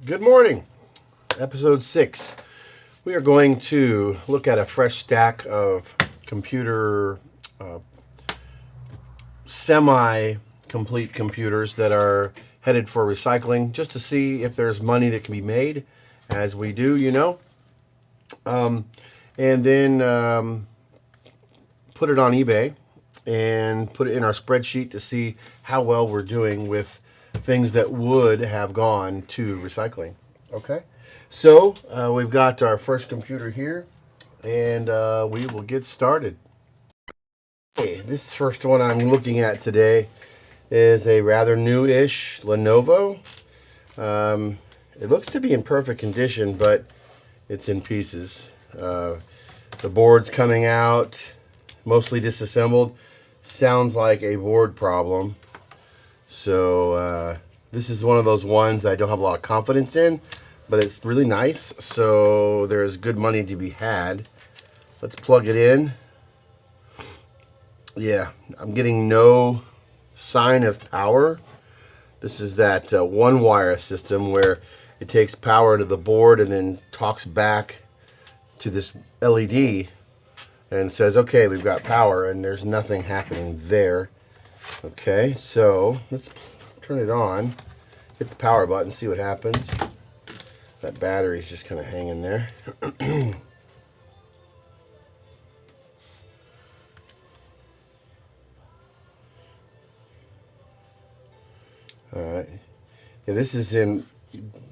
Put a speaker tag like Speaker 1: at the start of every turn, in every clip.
Speaker 1: Good morning. Episode 6. We are going to look at a fresh stack of computer, semi-complete computers that are headed for recycling, just to see if there's money that can be made, as we do, and then put it on eBay and put it in our spreadsheet to see how well we're doing with things that would have gone to recycling. Okay, so we've got our first computer here, and we will get started. Okay, this first one I'm looking at today is a rather new-ish Lenovo. It looks to be in perfect condition, but it's in pieces. The board's coming out, mostly disassembled. Sounds like a board problem. So this is one of those ones that I don't have a lot of confidence in, but it's really nice, so there's good money to be had. Let's plug it in. Yeah, I'm getting no sign of power. This is that one wire system where it takes power to the board and then talks back to this LED and says, okay, we've got power, and there's nothing happening there. Okay, so let's turn it on, hit the power button, see what happens. That battery's just kind of hanging there. Alright, yeah, this is in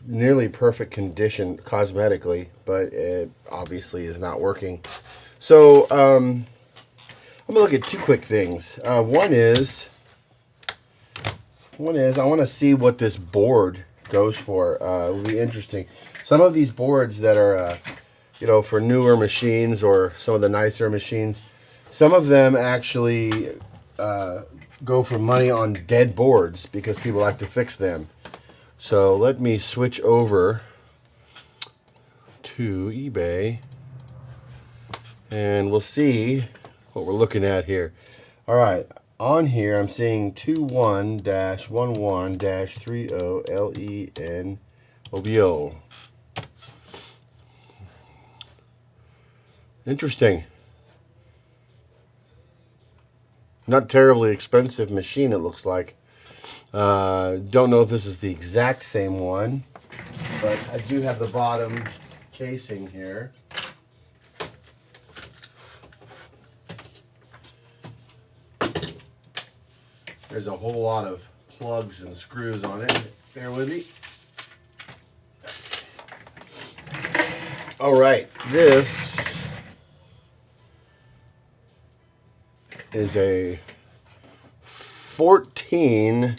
Speaker 1: nearly perfect condition cosmetically, but it obviously is not working. So I'm gonna look at two quick things. One is I want to see what this board goes for. It will be interesting. Some of these boards that are for newer machines or some of the nicer machines, some of them actually go for money on dead boards because people like to fix them. So let me switch over to eBay and we'll see what we're looking at here. All right, on here I'm seeing 21-11-30 Lenovo. Interesting. Not terribly expensive machine, it looks like. Don't know if this is the exact same one, but I do have the bottom casing here. There's a whole lot of plugs and screws on it. Bear with me. All right, this is a 14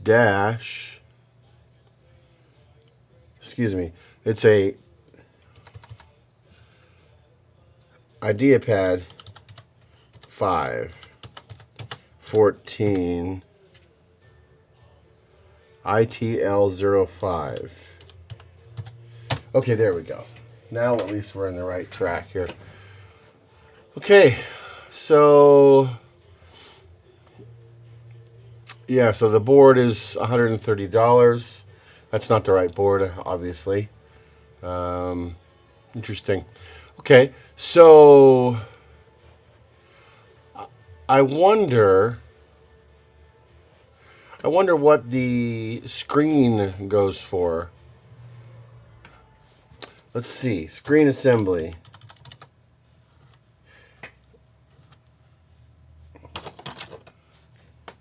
Speaker 1: dash, it's a IdeaPad 5 14 ITL05. Okay, there we go. Now at least we're in the right track here. Okay, so yeah, so the board is $130. That's not the right board, obviously. Interesting. Okay, so I wonder what the screen goes for. Let's see, screen assembly.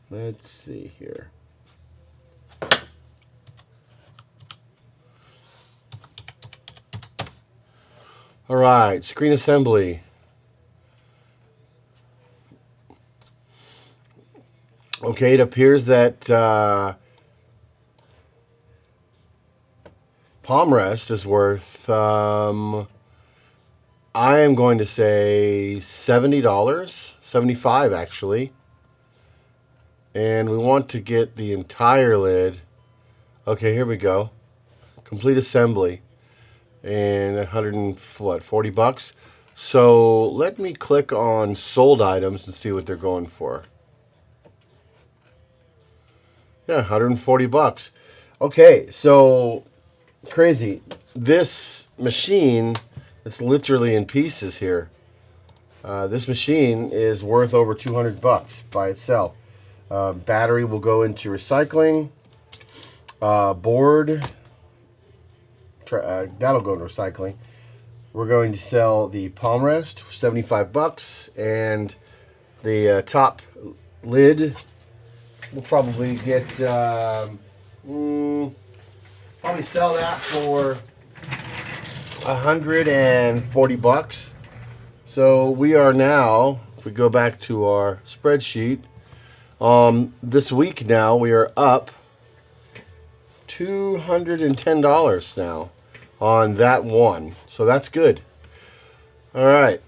Speaker 1: Let's see here. All right, screen assembly. Okay, it appears that palm rest is worth, I am going to say $70, $75 actually. And we want to get the entire lid. Okay, here we go. Complete assembly. And 140 bucks. So let me click on sold items and see what they're going for. Yeah, 140 bucks. Okay, so crazy. This machine, it's literally in pieces here. This machine is worth over 200 bucks by itself. Battery will go into recycling. Board, that'll go into recycling. We're going to sell the palm rest for 75 bucks, and the top lid we'll probably get probably sell that for 140 bucks. So we are now, if we go back to our spreadsheet, this week now we are up $210 now on that one. So that's good. All right.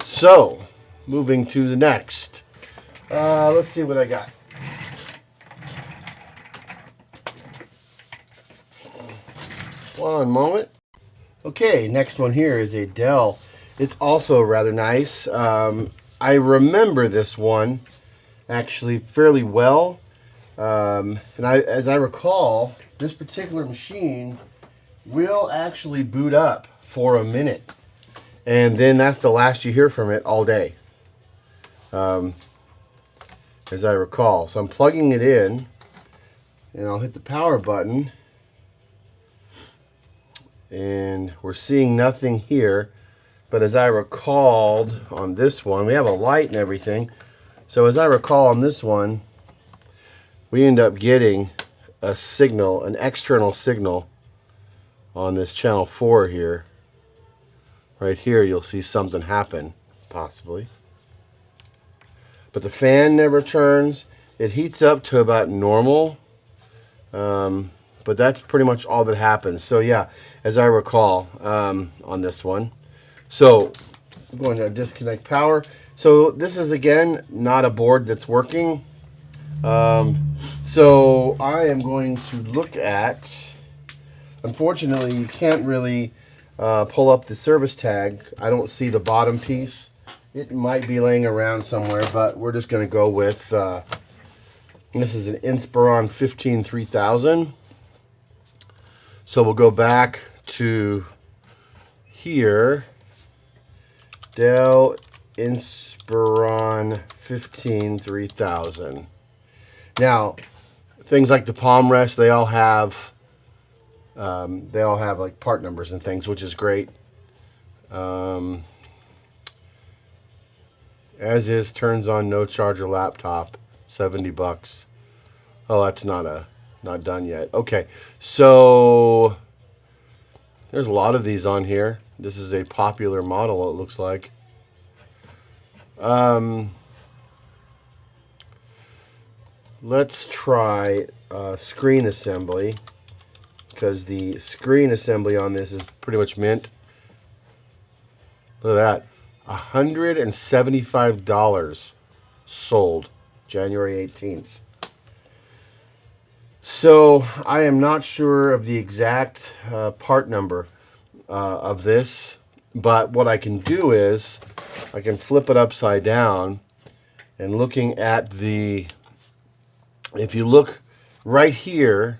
Speaker 1: So moving to the next. Let's see what I got. One moment. Okay, next one here is a Dell. It's also rather nice. I remember this one actually fairly well. And as I recall, this particular machine will actually boot up for a minute. And then that's the last you hear from it all day. As I recall. So I'm plugging it in, and I'll hit the power button. And we're seeing nothing here, but as I recalled on this one, we have a light and everything. So as I recall on this one, we end up getting a signal, an external signal on this channel 4 here. Right here you'll see something happen, possibly. But the fan never turns. It heats up to about normal. But that's pretty much all that happens. So yeah, as I recall on this one. So I'm going to disconnect power. So this is again not a board that's working. So I am going to look at, unfortunately you can't really pull up the service tag. I don't see the bottom piece. It might be laying around somewhere, but we're just going to go with, this is an Inspiron 15-3000. So we'll go back to here, Dell Inspiron 15-3000. Now, things like the palm rest, they all have like part numbers and things, which is great. As is, turns on no charger laptop, 70 bucks. Oh, that's not done yet. Okay, so there's a lot of these on here. This is a popular model, it looks like. Let's try screen assembly, because the screen assembly on this is pretty much mint. Look at that, $175 sold January 18th. So I am not sure of the exact part number of this, but what I can do is I can flip it upside down, and looking at the, if you look right here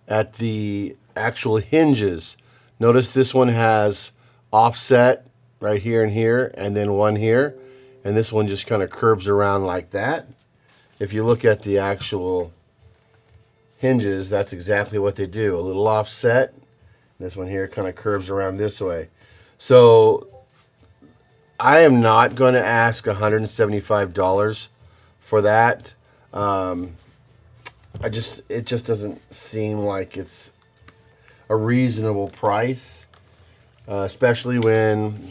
Speaker 1: at the actual hinges, notice this one has offset right here and here, and then one here, and this one just kind of curves around like that. If you look at the actual hinges, that's exactly what they do. A little offset. This one here kind of curves around this way. So I am not going to ask $175 for that. It just doesn't seem like it's a reasonable price, especially when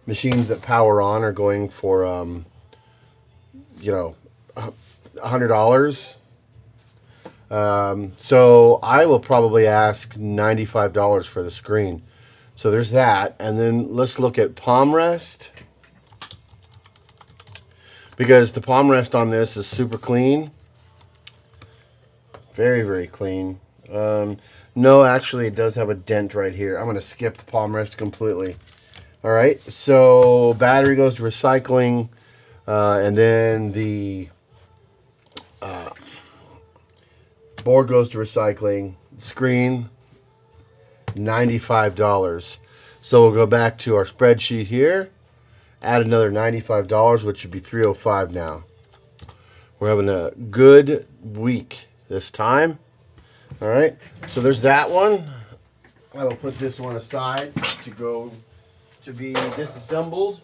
Speaker 1: machines that power on are going for $100. So I will probably ask $95 for the screen. So there's that. And then let's look at palm rest, because the palm rest on this is super clean. Very, very clean. No, actually it does have a dent right here. I'm going to skip the palm rest completely. All right, so battery goes to recycling, and then the Board goes to recycling. Screen, $95. So we'll go back to our spreadsheet here. Add another $95, which would be $305 now. We're having a good week this time. All right, so there's that one. I will put this one aside to be disassembled.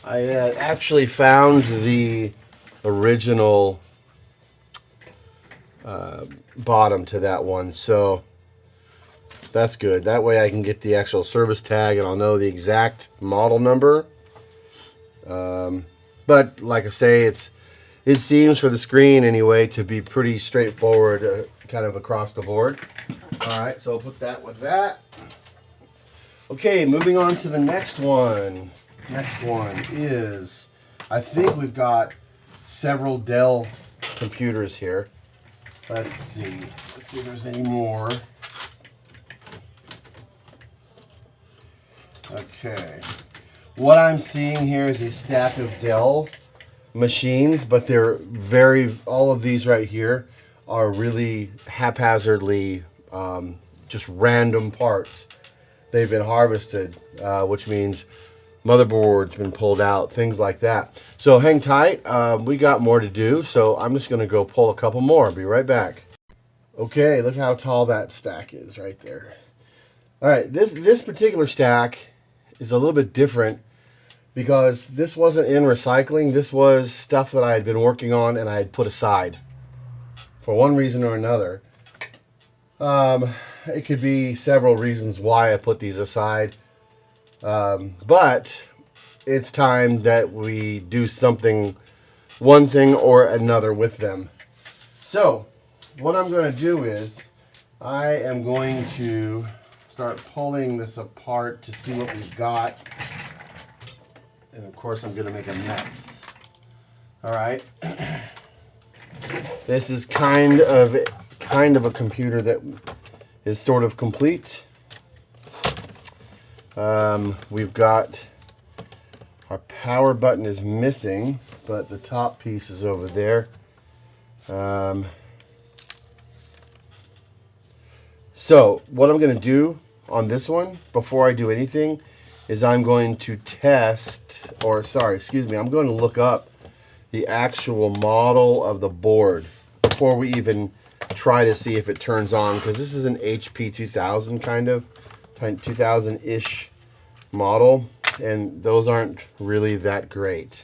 Speaker 1: I actually found the original bottom to that one, so that's good. That way I can get the actual service tag and I'll know the exact model number. But like I say, it seems for the screen anyway to be pretty straightforward, kind of across the board. All right, so I'll put that with that. Okay, moving on to the next one. Next one is, I think we've got several Dell computers here. Let's see if there's any more. Okay, what I'm seeing here is a stack of Dell machines, but they're all of these right here are really haphazardly, just random parts. They've been harvested, which means motherboard's been pulled out, things like that. So hang tight, we got more to do, so I'm just gonna go pull a couple more. Be right back. Okay, look how tall that stack is right there. All right, this particular stack is a little bit different because this wasn't in recycling. This was stuff that I had been working on and I had put aside for one reason or another. It could be several reasons why I put these aside. But it's time that we do something, one thing or another with them. So what I'm going to do is I am going to start pulling this apart to see what we've got. And of course I'm going to make a mess. All right. This is kind of a computer that is sort of complete. We've got our power button is missing, but the top piece is over there. So what I'm going to do on this one, before I do anything, is I'm going to I'm going to look up the actual model of the board before we even try to see if it turns on, because this is an HP 2000 kind of 2000-ish model, and those aren't really that great.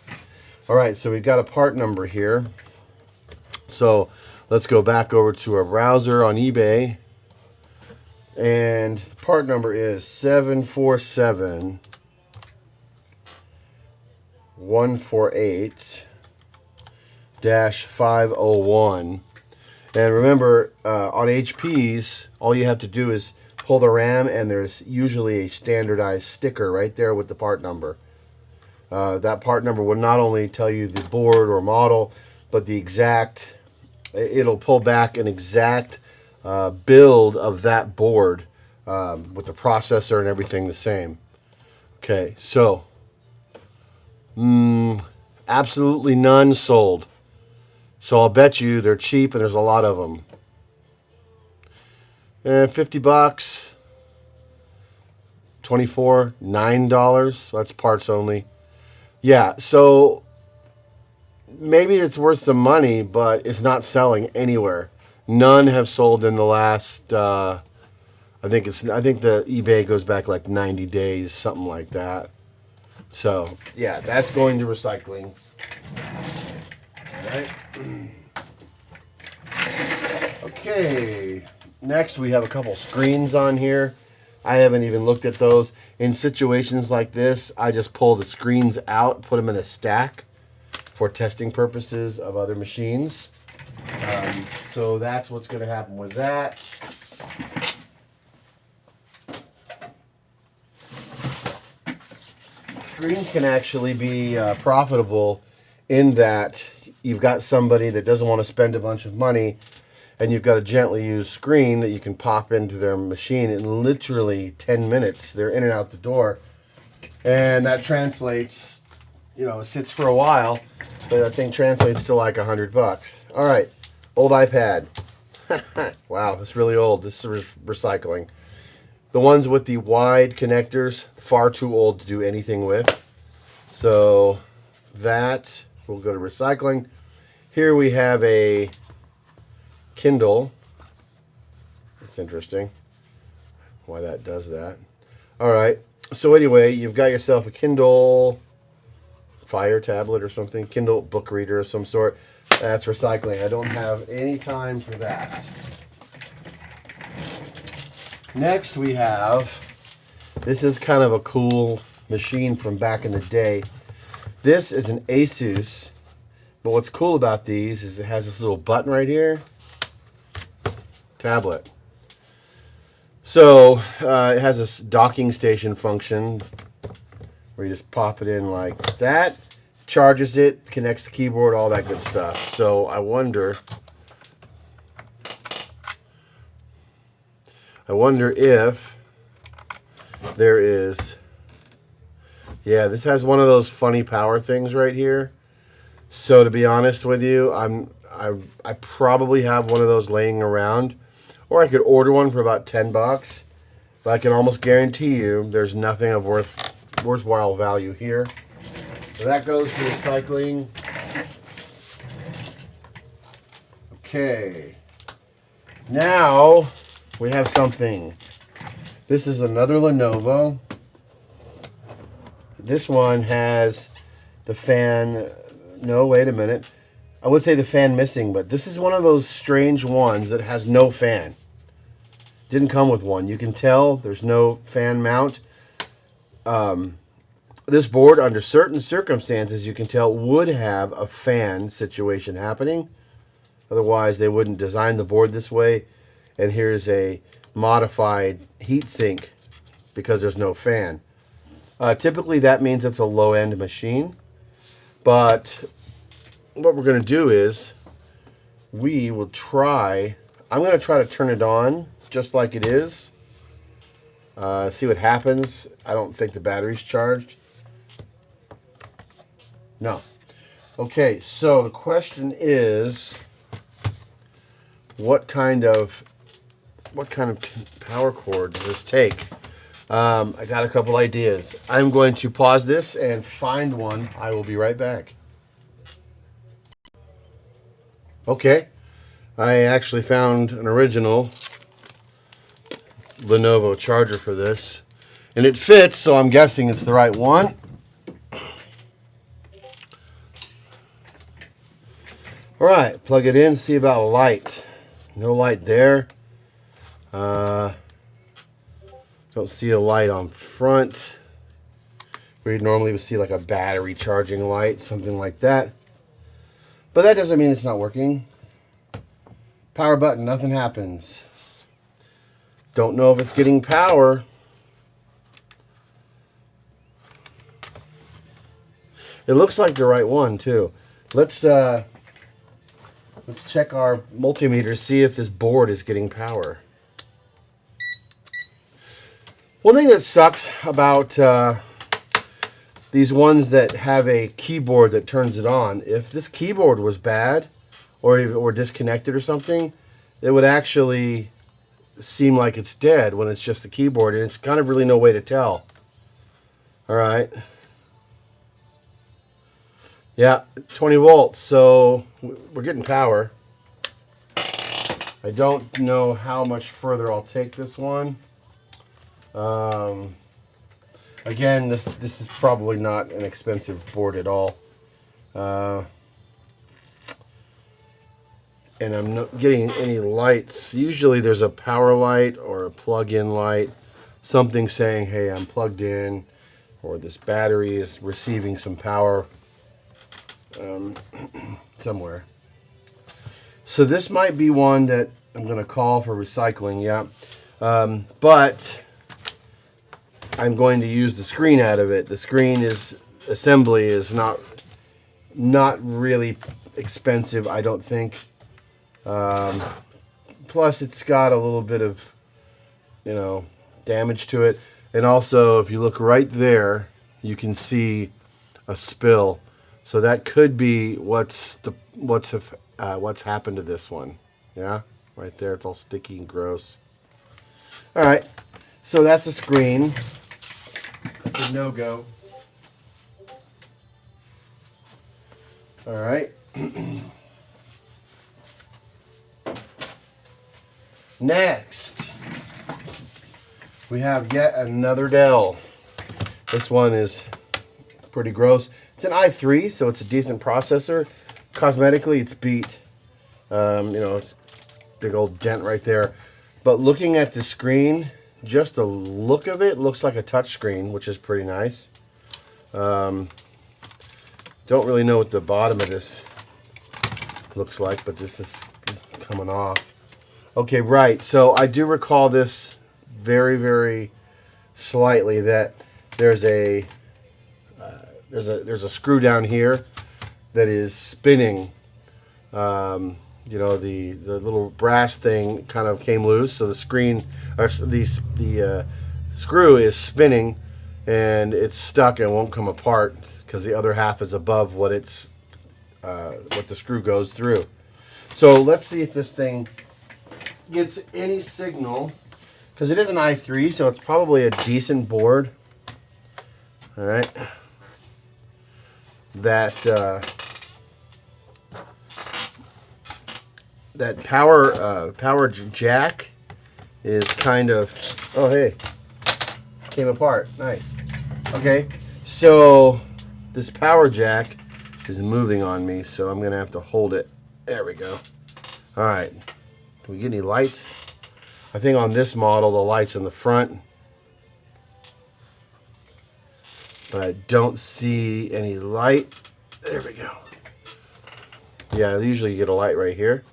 Speaker 1: All right, so we've got a part number here. So let's go back over to our browser on eBay, and the part number is 747-148-501. And remember, on HPs, all you have to do is pull the RAM, and there's usually a standardized sticker right there with the part number. That part number will not only tell you the board or model, but the exact, it'll pull back an exact build of that board with the processor and everything the same. Okay, so absolutely none sold. So I'll bet you they're cheap and there's a lot of them. And $50, $24, $9. That's parts only. Yeah, so maybe it's worth some money, but it's not selling anywhere. None have sold in the last. I think the eBay goes back like 90 days, something like that. So yeah, that's going to recycling. All right. Okay. Next, we have a couple screens on here. I haven't even looked at those. In situations like this, I just pull the screens out, put them in a stack for testing purposes of other machines. So that's what's going to happen with that. Screens can actually be profitable in that you've got somebody that doesn't want to spend a bunch of money, and you've got a gently used screen that you can pop into their machine in literally 10 minutes. They're in and out the door, and that translates, you know, it sits for a while, but that thing translates to like $100. All right, old iPad. Wow, it's really old. This is recycling. The ones with the wide connectors, far too old to do anything with. So that will go to recycling. Here we have a Kindle. It's interesting why that does that. All right. So anyway, you've got yourself a Kindle Fire tablet or something, Kindle book reader of some sort. That's recycling. I don't have any time for that. Next we have, this is kind of a cool machine from back in the day. This is an Asus, but what's cool about these is it has this little button right here. Tablet. So it has this docking station function where you just pop it in like that, charges it, connects the keyboard, all that good stuff. So I wonder if there is, yeah, this has one of those funny power things right here. So to be honest with you, I probably have one of those laying around, or I could order one for about $10, but I can almost guarantee you there's nothing of worthwhile value here. So that goes to recycling. Okay, now we have something. This is another Lenovo. This one has the fan. No, wait a minute. I would say the fan missing, but this is one of those strange ones that has no fan. Didn't come with one. You can tell there's no fan mount. This board, under certain circumstances, you can tell would have a fan situation happening. Otherwise, they wouldn't design the board this way. And here's a modified heatsink because there's no fan. Typically, that means it's a low-end machine. But what we're going to do is we will try. I'm going to try to turn it on just like it is. See what happens. I don't think the battery's charged. No. Okay, so the question is, what kind of power cord does this take? I got a couple ideas. I'm going to pause this and find one. I will be right back. Okay, I actually found an original Lenovo charger for this, and it fits, so I'm guessing it's the right one. All right, plug it in, see about a light. No light there. Don't see a light on front. We normally would see like a battery charging light, something like that. But that doesn't mean it's not working. Power button, nothing happens. Don't know if it's getting power. It looks like the right one too. Let's check our multimeter, see if this board is getting power. One thing that sucks about these ones that have a keyboard that turns it on, if this keyboard was bad or disconnected or something, it would actually seem like it's dead when it's just the keyboard, and it's kind of really no way to tell. All right. Yeah, 20 volts, so we're getting power. I don't know how much further I'll take this one. Again, this is probably not an expensive board at all. And I'm not getting any lights. Usually there's a power light or a plug-in light, something saying, hey, I'm plugged in, or this battery is receiving some power somewhere. So this might be one that I'm going to call for recycling, yeah. But I'm going to use the screen out of it. The screen assembly is not really expensive, I don't think. plus it's got a little bit of, you know, damage to it. And also, if you look right there, you can see a spill. So that could be what's happened to this one. Yeah, right there, it's all sticky and gross. All right, so that's a screen. That's a no-go. All right. Next, we have yet another Dell. This one is pretty gross. It's an i3, so it's a decent processor. Cosmetically, it's beat. You know, it's a big old dent right there. But looking at the screen, just the look of it looks like a touch screen, which is pretty nice. Don't really know what the bottom of this looks like, but this is coming off. Okay, right. So I do recall this very, very slightly, that there's a screw down here that is spinning. You know, the little brass thing kind of came loose, so the screen, or the screw is spinning, and it's stuck and won't come apart because the other half is above what the screw goes through. So let's see if this thing gets any signal, because it is an i3, so it's probably a decent board. All right, that power jack is kind of, oh hey, came apart. Nice. Okay, so this power jack is moving on me, so I'm gonna have to hold it. There we go. All right, can we get any lights? I think on this model the light's in the front, but I don't see any light. There we go. Yeah, usually you get a light right here,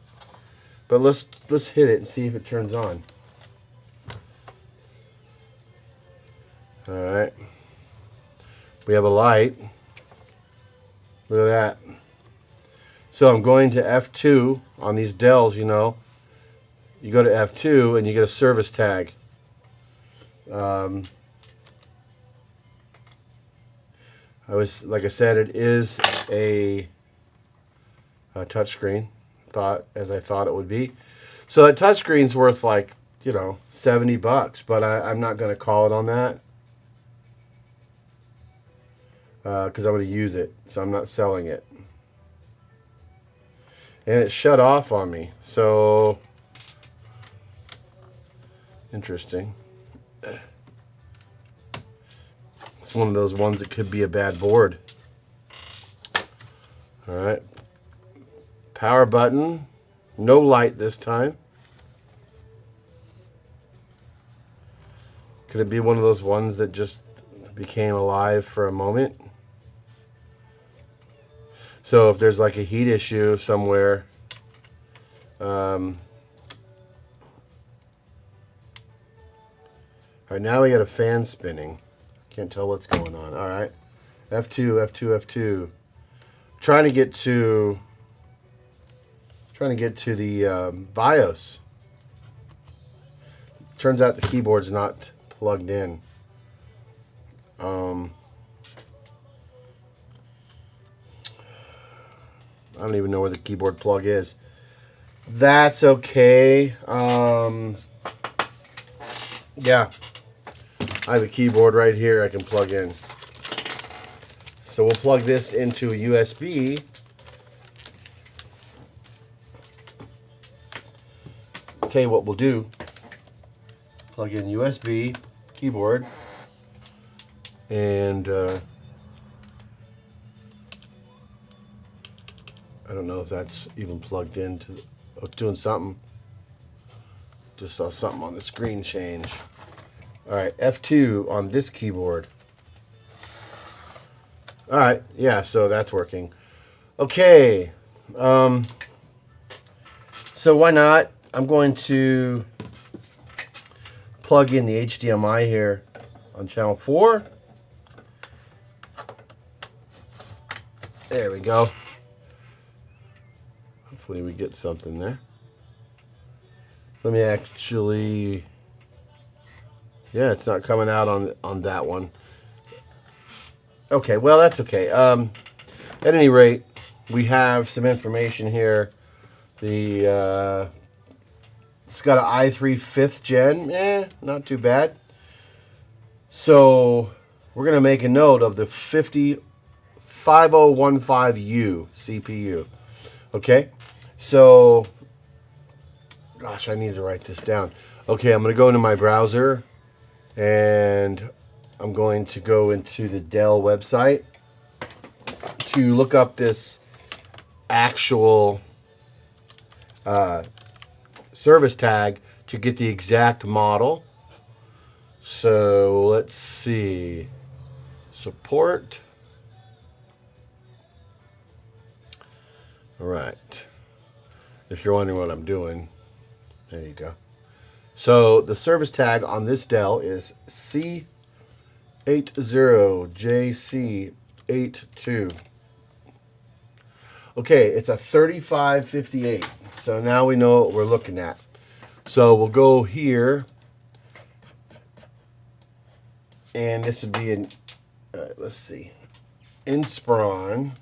Speaker 1: but let's hit it and see if it turns on. All right, we have a light. Look at that. So I'm going to F2 on these Dells. You know, you go to F2 and you get a service tag. Like I said, it is a touchscreen, as I thought it would be. So that touchscreen's worth like, you know, $70, but I'm not going to call it on that because I'm going to use it, so I'm not selling it. And it shut off on me, so interesting. It's one of those ones that could be a bad board. All right, power button, no light this time. Could it be one of those ones that just became alive for a moment? So if there's like a heat issue somewhere, all right, now we got a fan spinning. Can't tell what's going on. All right, F2, F2, F2. Trying to get to the BIOS. Turns out the keyboard's not plugged in. I don't even know where the keyboard plug is. That's okay. Yeah, I have a keyboard right here I can plug in. So we'll plug this into a USB. Tell you what we'll do. Plug in USB keyboard, and I don't know if that's even plugged into. Oh, it's doing something. Just saw something on the screen change. All right, F2 on this keyboard. All right, yeah, so that's working. Okay, so why not? I'm going to plug in the HDMI here on channel 4. There we go. Hopefully we get something there. Let me actually, yeah, it's not coming out on that one. Okay, well, that's okay. At any rate, we have some information here. It's got an i3 5th gen. Not too bad. So we're going to make a note of the 5015U CPU. Okay, so, gosh, I need to write this down. Okay, I'm going to go into my browser, and I'm going to go into the Dell website to look up this actual service tag to get the exact model. So let's see. Support. All right. If you're wondering what I'm doing, there you go. So the service tag on this Dell is C80JC82. Okay, it's a 3558. So now we know what we're looking at. So we'll go here, and this would be an, let's see, Inspiron.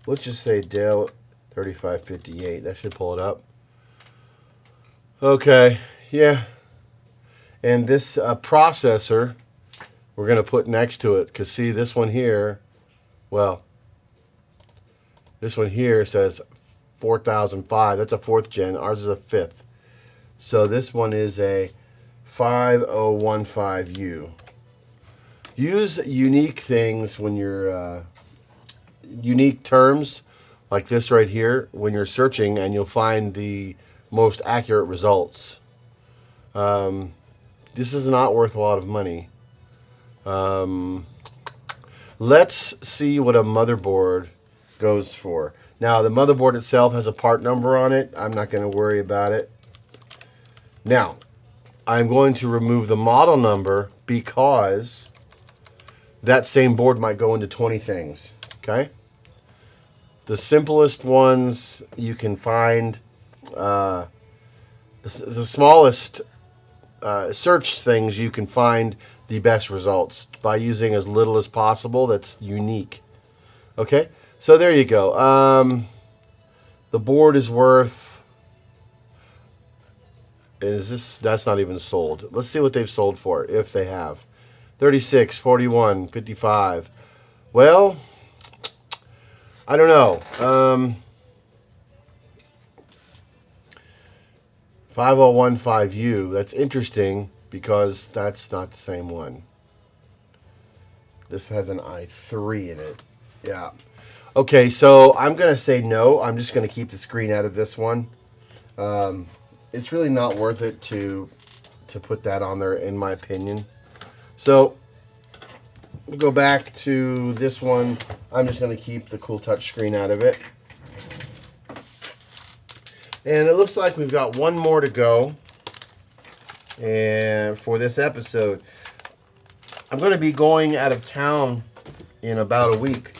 Speaker 1: Let's just say Dell 3558. That should pull it up. Okay, yeah. And this processor, we're going to put next to it. Because see, this one here, well, this one here says 4005. That's a 4th gen. Ours is a 5th. So this one is a 5015U. Use unique things when you're unique terms like this right here when you're searching, and you'll find the most accurate results. This is not worth a lot of money. Let's see what a motherboard goes for. Now, the motherboard itself has a part number on it. I'm not going to worry about it. Now, I'm going to remove the model number because that same board might go into 20 things. Okay? The simplest ones you can find, the smallest search things you can find the best results by using as little as possible that's unique. Okay? So there you go. The board is worth, that's not even sold. Let's see what they've sold for, if they have. 36, 41, 55. Well, I don't know. 5015U, that's interesting because that's not the same one. This has an i3 in it. Yeah. Okay, so I'm going to say no. I'm just going to keep the screen out of this one. It's really not worth it to put that on there, in my opinion. So we'll go back to this one. I'm just going to keep the cool touch screen out of it. And it looks like we've got one more to go. And for this episode, I'm going to be going out of town in about a week.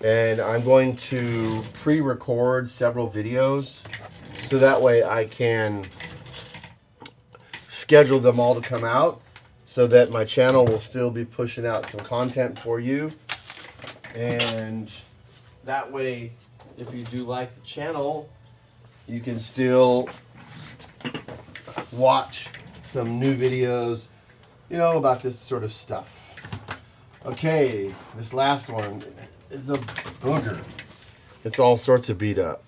Speaker 1: And I'm going to pre-record several videos so that way I can schedule them all to come out so that my channel will still be pushing out some content for you. And that way, if you do like the channel, you can still watch some new videos, about this sort of stuff. Okay, this last one is a booger. It's all sorts of beat up.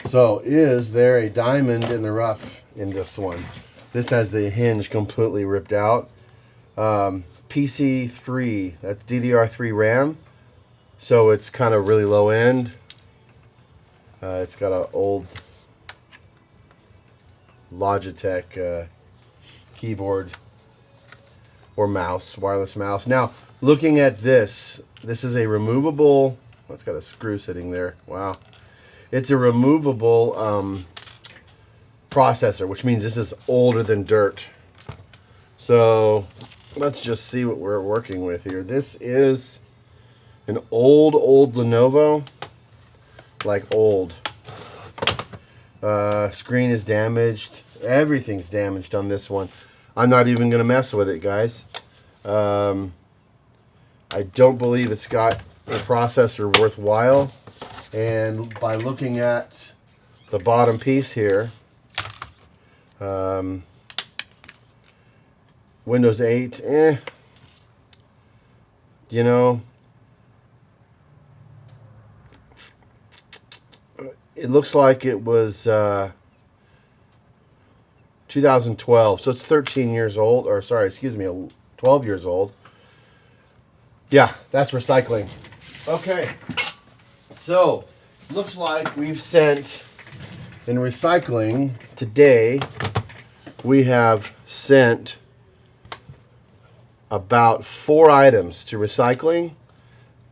Speaker 1: So, is there a diamond in the rough in this one? This has the hinge completely ripped out. PC3, that's DDR3 RAM. So it's kind of really low end. It's got an old Logitech keyboard or mouse, wireless mouse. Now, looking at this is a removable, it's got a screw sitting there. Wow. It's a removable processor, which means this is older than dirt. So let's just see what we're working with here. This is an old Lenovo, like old. Screen is damaged. Everything's damaged on this one. I'm not even going to mess with it, guys. I don't believe it's got a processor worthwhile. And by looking at the bottom piece here, Windows 8, you know, it looks like it was 2012, so it's 13 years old, or sorry, excuse me, 12 years old. Yeah, that's recycling. Okay, so looks like we've sent, in recycling today, we have sent about 4 items to recycling,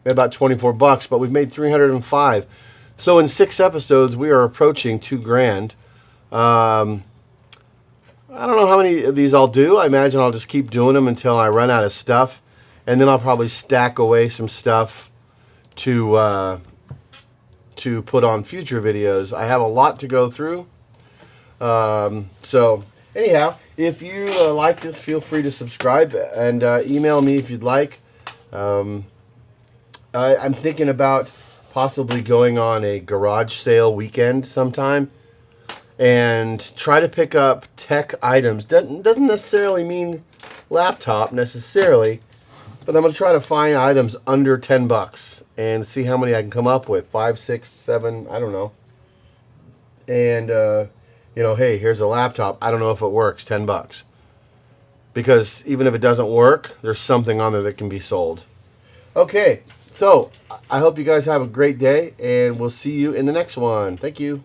Speaker 1: about 24 bucks, but we've made 305. So in 6 episodes, we are approaching $2,000. I don't know how many of these I'll do. I imagine I'll just keep doing them until I run out of stuff, and then I'll probably stack away some stuff to put on future videos. I have a lot to go through. So anyhow, if you like this, feel free to subscribe and email me if you'd like. I'm thinking about possibly going on a garage sale weekend sometime and try to pick up tech items. Doesn't necessarily mean laptop necessarily, but I'm going to try to find items under 10 bucks and see how many I can come up with. 5, 6, 7, I don't know. And, you know, hey, here's a laptop. I don't know if it works, 10 bucks. Because even if it doesn't work, there's something on there that can be sold. Okay, so I hope you guys have a great day, and we'll see you in the next one. Thank you.